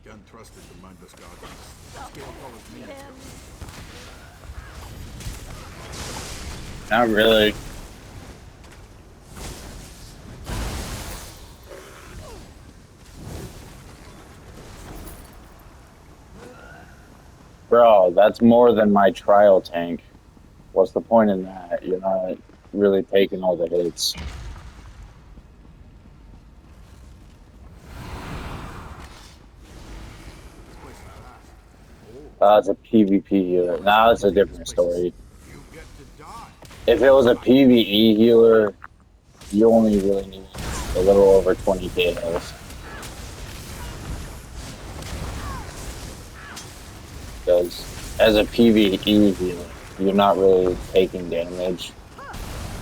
Can't trust it to mindless gardens. Scale follows me. Not really. Bro, that's more than my trial tank. What's the point in that? You're not really taking all the hits. It's a PvP healer. Now it's a different story. You get to die. If it was a PvE healer, you only really need a little over 20k health. Because as a PvE healer, you're not really taking damage.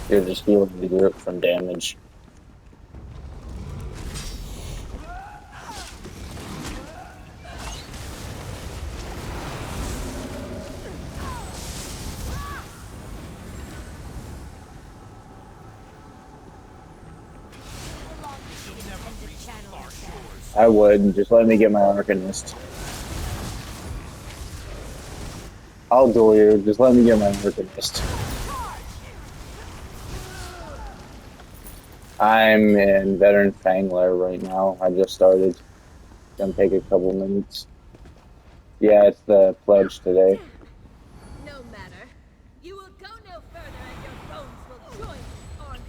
You're just healing the group from damage. I would. Just let me get my Arcanist. I'll duel you. Just let me get my Arcanist. I'm in veteran fang lair right now. I just started. It's gonna take a couple minutes. Yeah, it's the pledge today. No matter. You will go no further and your bones will join the army.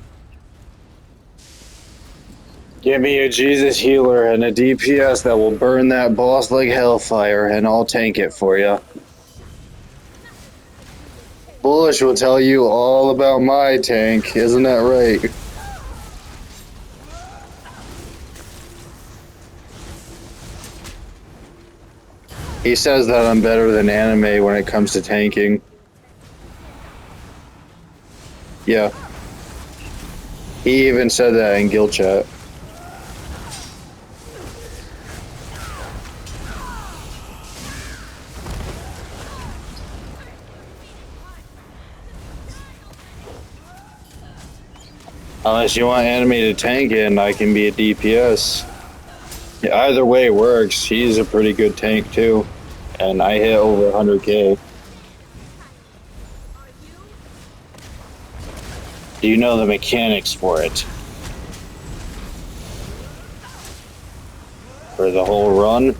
Give me a Jesus healer and a DPS that will burn that boss like hellfire, and I'll tank it for you. Bullish will tell you all about my tank, isn't that right? He says that I'm better than anime when it comes to tanking. Yeah. He even said that in guild chat. Unless you want anime to tank it and I can be a DPS. Yeah, either way works. He's a pretty good tank too. And I hit over 100k. Do you know the mechanics for it? For the whole run?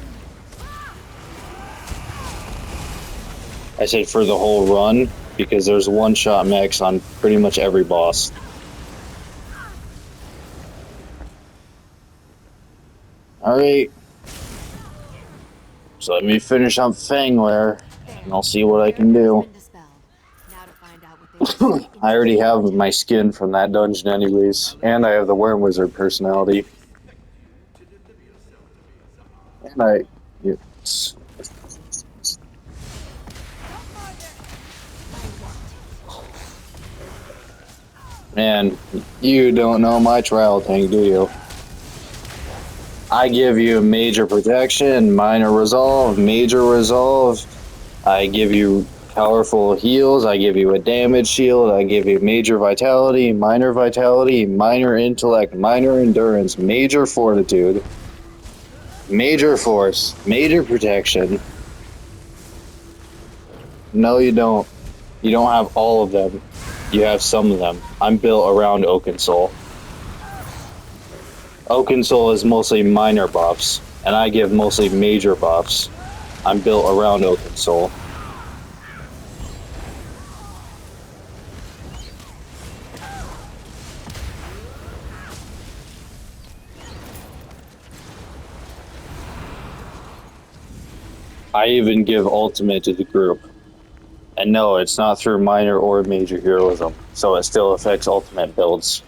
I said for the whole run, because there's one-shot mechs on pretty much every boss. Alright. So let me finish up Fang lair, and I'll see what I can do. I already have my skin from that dungeon anyways, and I have the Worm Wizard personality. And it's, man, you don't know my trial tank, do you? I give you major protection, minor resolve, major resolve. I give you powerful heals, I give you a damage shield, I give you major vitality, minor intellect, minor endurance, major fortitude, major force, major protection. No, you don't. You don't have all of them. You have some of them. I'm built around Oaken Soul. Oaken Soul is mostly minor buffs, and I give mostly major buffs. I'm built around Oaken Soul. I even give ultimate to the group. And no, it's not through minor or major heroism, so it still affects ultimate builds.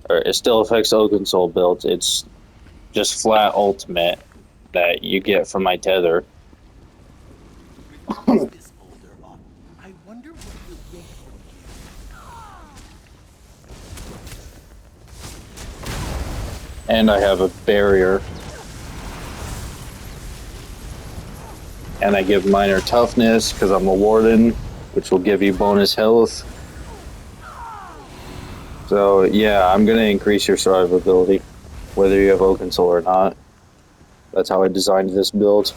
Or it still affects Oaken Soul builds, it's just flat ultimate that you get from my tether. I wonder what you think. And I have a barrier. And I give minor toughness because I'm a warden, which will give you bonus health. So yeah, I'm gonna increase your survivability, whether you have Oaken Soul or not. That's how I designed this build.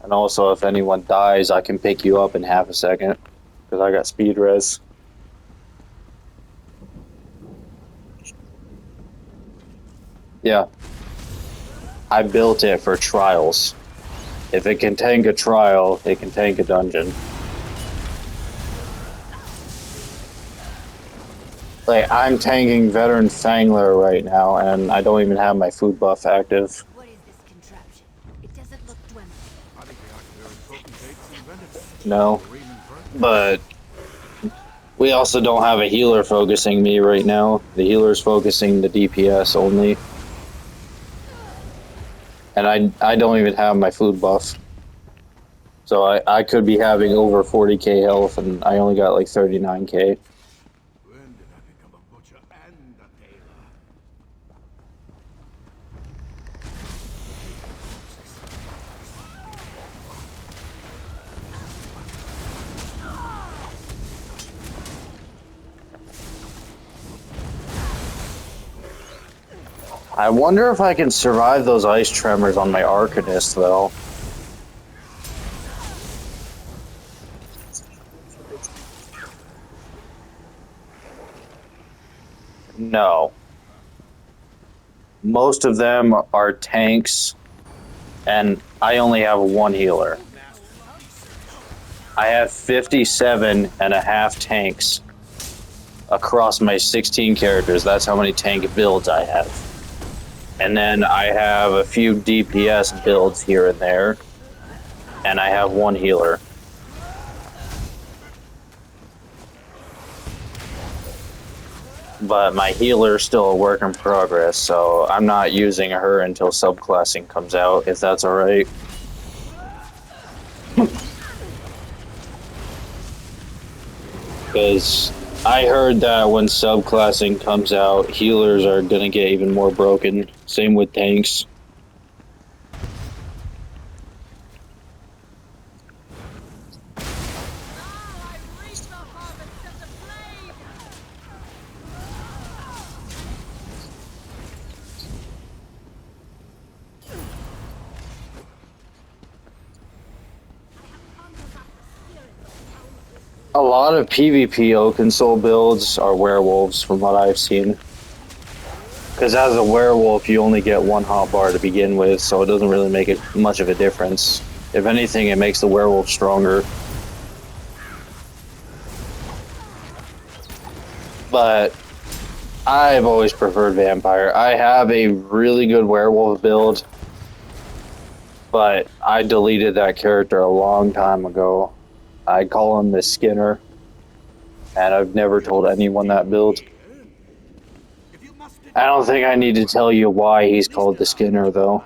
And also, if anyone dies, I can pick you up in half a second. Because I got speed res. Yeah. I built it for trials. If it can tank a trial, it can tank a dungeon. Like, I'm tanking veteran fang lair right now, and I don't even have my food buff active. What is this contraption? It doesn't look dwindling. I think the Archivarian potentates invented it. No. Green and purple. But we also don't have a healer focusing me right now. The healer's focusing the DPS only. And I don't even have my food buff. So I could be having over 40k health, and I only got like 39k. When did I become a butcher and a tailor? I wonder if I can survive those ice tremors on my Arcanist, though. No. Most of them are tanks, and I only have one healer. I have 57 and a half tanks across my 16 characters. That's how many tank builds I have. And then I have a few DPS builds here and there, and I have one healer. But my healer is still a work in progress, so I'm not using her until subclassing comes out, if that's alright. Because I heard that when subclassing comes out, healers are gonna get even more broken. Same with tanks. A lot of PvP Oakensoul builds are werewolves, from what I've seen. Because as a werewolf, you only get one hotbar to begin with, so it doesn't really make it much of a difference. If anything, it makes the werewolf stronger. But I've always preferred vampire. I have a really good werewolf build, but I deleted that character a long time ago. I call him the Skinner, and I've never told anyone that build. I don't think I need to tell you why he's called the Skinner, though.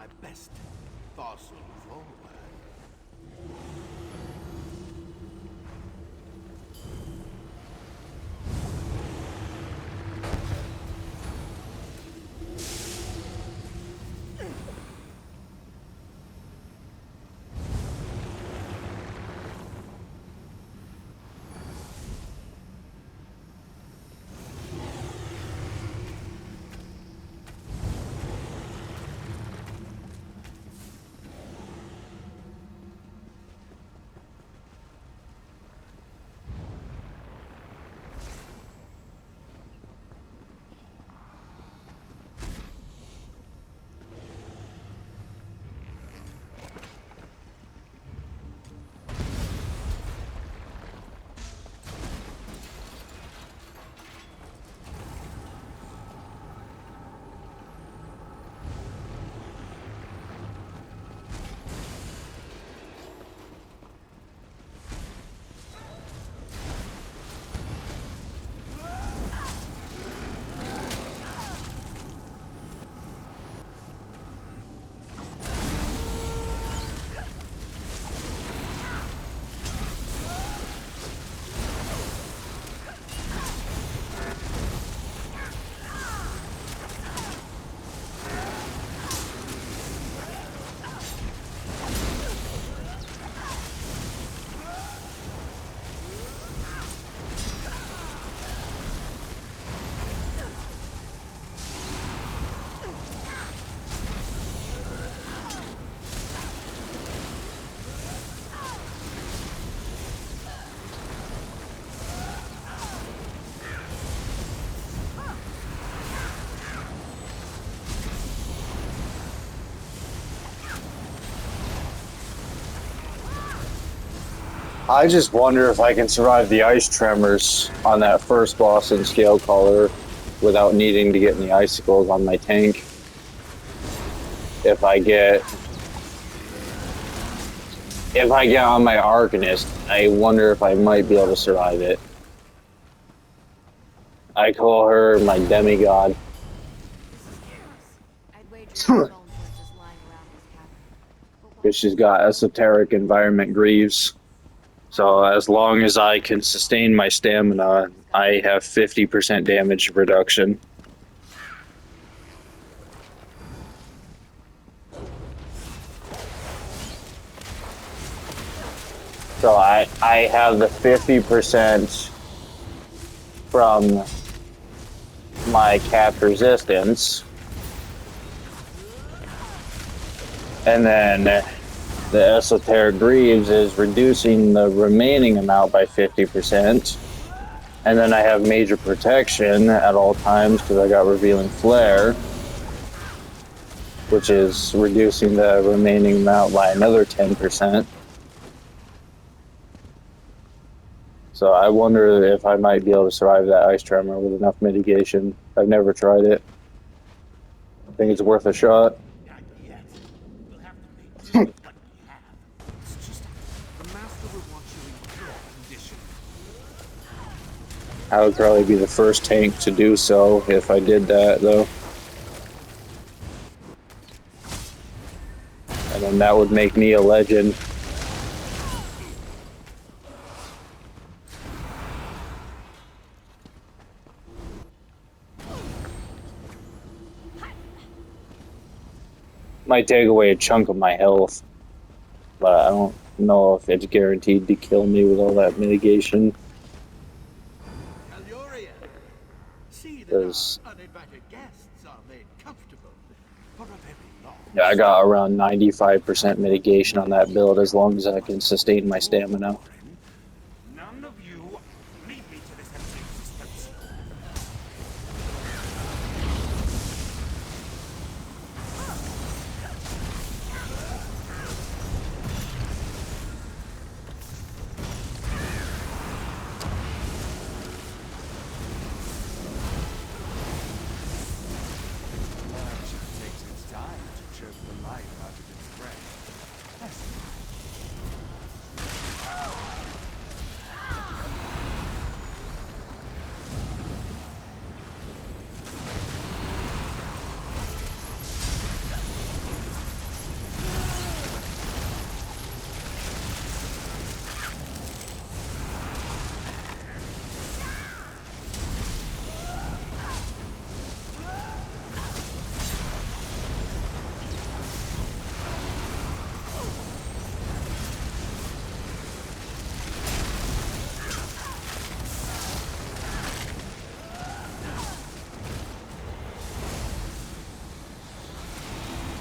I just wonder if I can survive the ice tremors on that first boss in Scale Caller without needing to get any icicles on my tank. If I get on my Arcanist, I wonder if I might be able to survive it. I call her my demigod. I'd wager your bones were just lying around this cavern. Because she's got esoteric environment greaves. So as long as I can sustain my stamina, I have 50% damage reduction. So I have the 50% from my cap resistance. And then the esoteric greaves is reducing the remaining amount by 50%. And then I have major protection at all times because I got revealing flare, which is reducing the remaining amount by another 10%. So I wonder if I might be able to survive that ice tremor with enough mitigation. I've never tried it. I think it's worth a shot. Not yet. We'll have to make do with what we have. It's just the master will want you in pure condition. I would probably be the first tank to do so if I did that, though. And then that would make me a legend. Might take away a chunk of my health, but I don't know if it's guaranteed to kill me with all that mitigation. See that our uninvited guests are made comfortable for a very long Yeah, I got around 95% mitigation on that build as long as I can sustain my stamina. None of you lead me to this empty existence. Nature takes its time to choke the life out of its prey.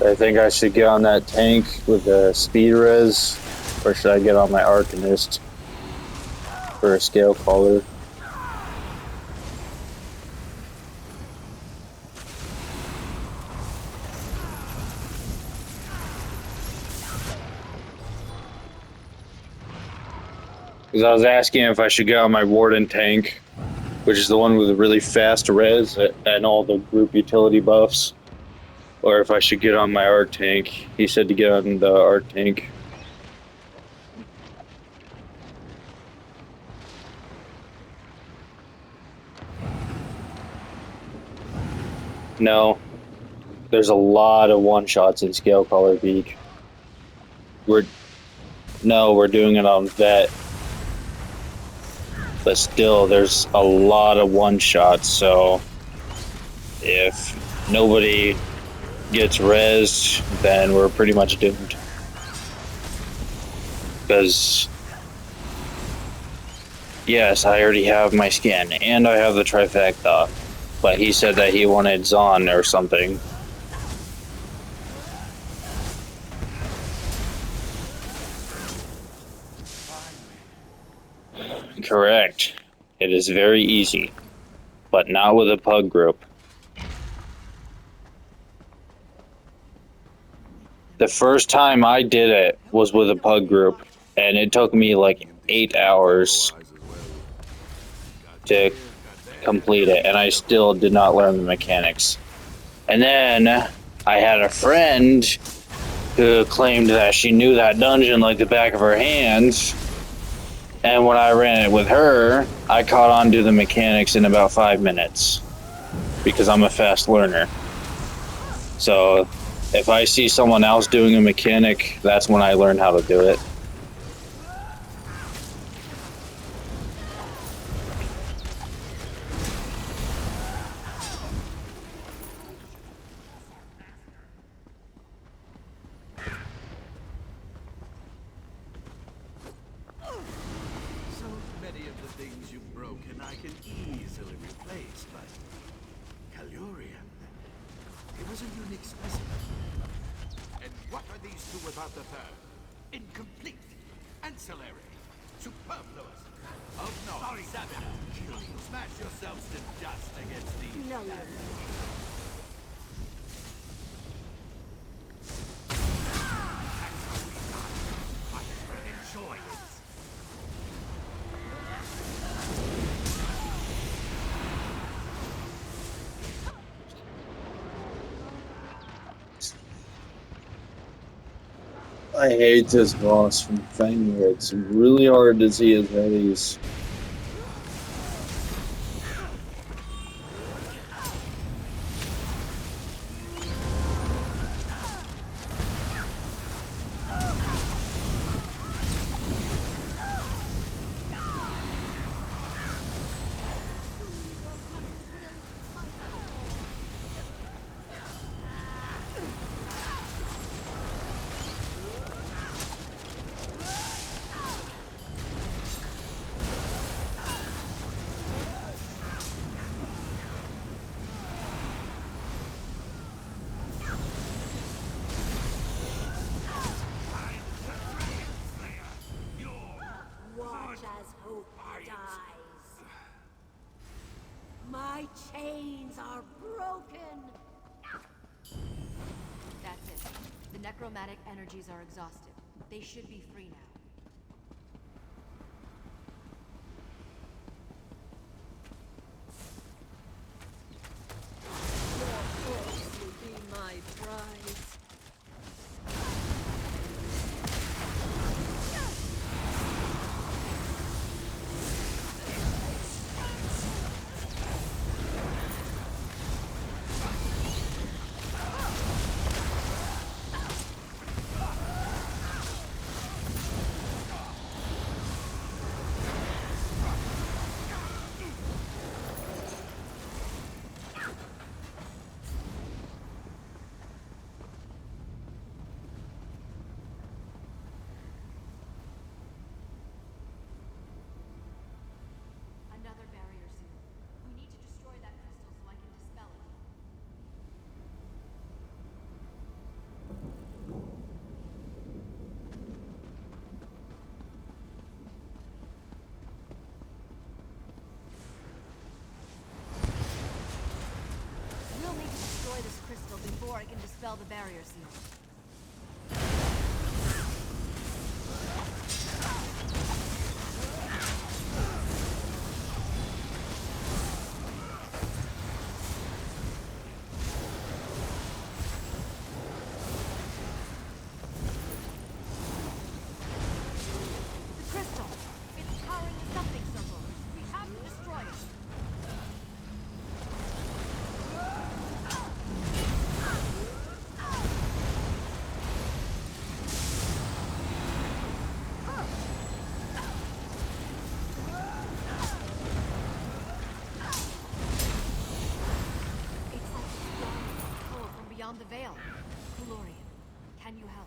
I think I should get on that tank with the speed res, or should I get on my Arcanist for a Scale Caller? Because I was asking if I should get on my Warden tank, which is the one with the really fast res and all the group utility buffs, or if I should get on my Arc tank. He said to get on the Arc tank. No, there's a lot of one-shots in Scale Caller Beak. We're doing it on Vet. But still, there's a lot of one-shots, so if nobody gets rezzed, then we're pretty much doomed. Because, yes, I already have my skin, and I have the trifecta, but he said that he wanted Zon or something. Correct. It is very easy, but not with a pug group. The first time I did it was with a pug group, and it took me like 8 hours to complete it, and I still did not learn the mechanics. And then I had a friend who claimed that she knew that dungeon like the back of her hand, and when I ran it with her, I caught on to the mechanics in about 5 minutes because I'm a fast learner. So if I see someone else doing a mechanic, that's when I learn how to do it. So many of the things you've broken I can easily replace, but Calurian, it was a unique specimen. And what are these two without the third? Incomplete, ancillary, superfluous. Oh no, sorry, Sabbath. Kill you. Smash yourselves to dust against these. No, no. Enjoy it. I hate this boss from Fang. It's really hard to see his headies. Watch as hope dies. My chains are broken. That's it. The necromantic energies are exhausted. They should be free now. Your corpse will be my prize. Another barrier seal. We need to destroy that crystal so I can dispel it. We'll need to destroy this crystal before I can dispel the barrier seal. The crystal! It's powering the something circle. We have to destroy it. It's like it's blowing pull from beyond the veil. Calorian, can you help?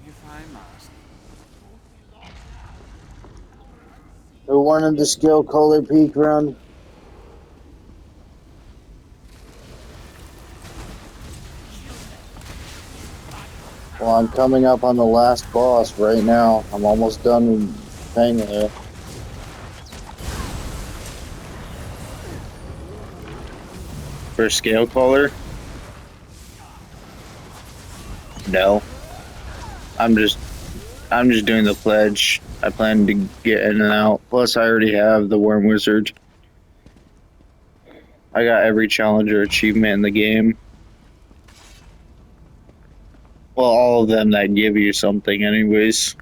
If I must. Who wanted the skill color peak run? Well, I'm coming up on the last boss right now. I'm almost done with Fang lair. For scale color? No. I'm just I'm just doing the pledge. I plan to get in and out. Plus, I already have the Worm Wizard. I got every challenger achievement in the game. Well, all of them that give you something, anyways.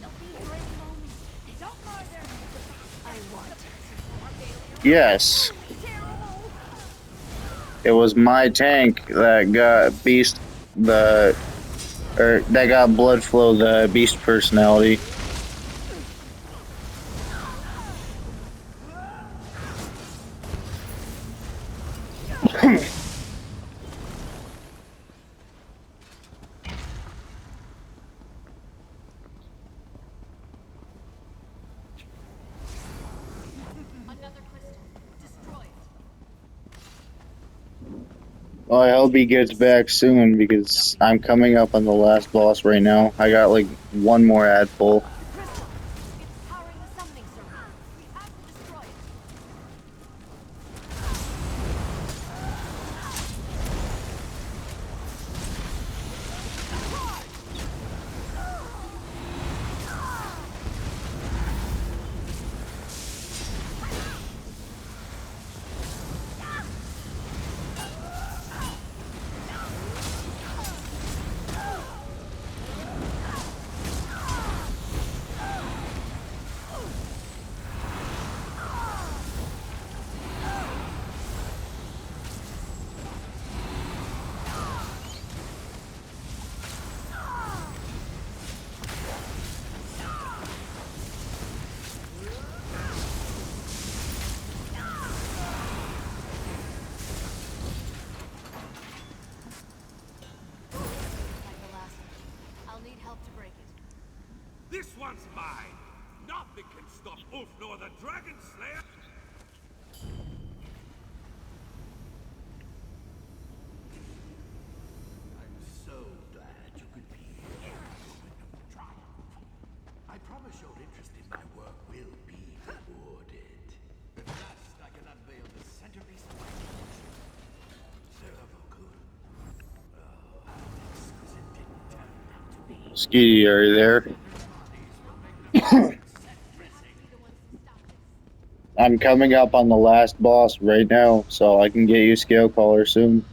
Don't be brave, moments. Don't murder. I want Yes, terrible. it was my tank that got beast the or that got blood flow the beast personality. Another crystal. Destroy it. Well, I hope he gets back soon because I'm coming up on the last boss right now. I got like one more ad pull. The crystal. It's powering the summoning circle. We have to destroy it. Like the last one. I'll need help to break it. This one's mine. Nothing can stop Ulf nor the Dragon Slayer. I'm so glad you could be here. Moment of triumph. I promise your interest in my work will be rewarded. At last, I can unveil the centerpiece of my collection. Sarah Voku. Oh, how exquisite did it turn out to be. Skitty, are you there? Bodies will make the perfect set dressing. Be the ones to stop this. I'm coming up on the last boss right now, so I can get you Scale Caller soon.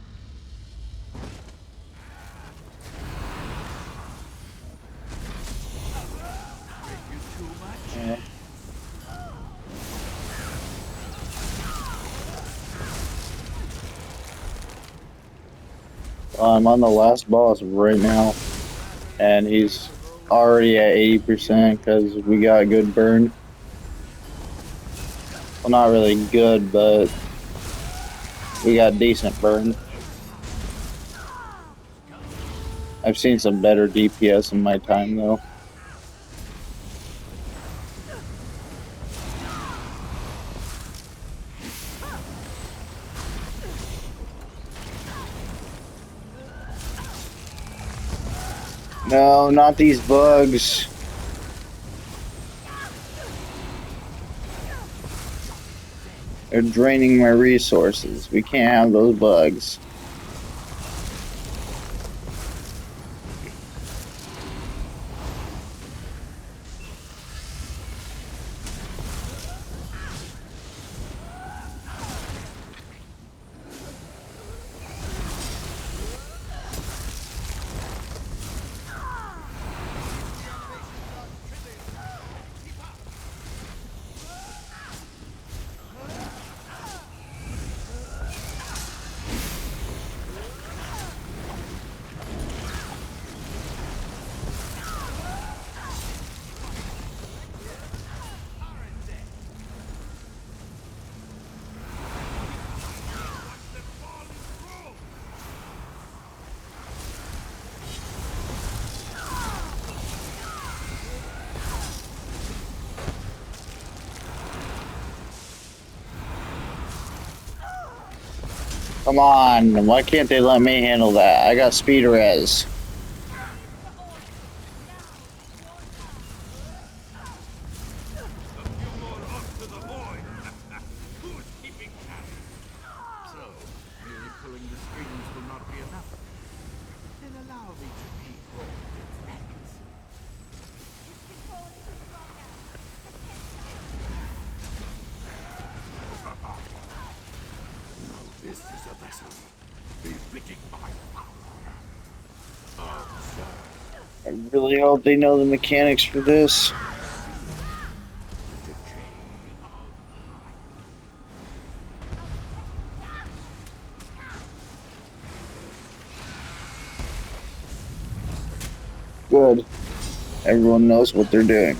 You too much? Yeah. I'm on the last boss right now, and he's already at 80% because we got a good burn. Well, not really good, but we got decent burn. I've seen some better DPS in my time, though. No, not these bugs. They're draining my resources. We can't have those bugs. Come on, why can't they let me handle that? I got speed res. A few more off to the void. Who's keeping tally? So, merely pulling the strings will not be enough. Then Allow me to keep all the facts. This is a vessel befitting my power. I really hope they know the mechanics for this. Good. Everyone knows what they're doing.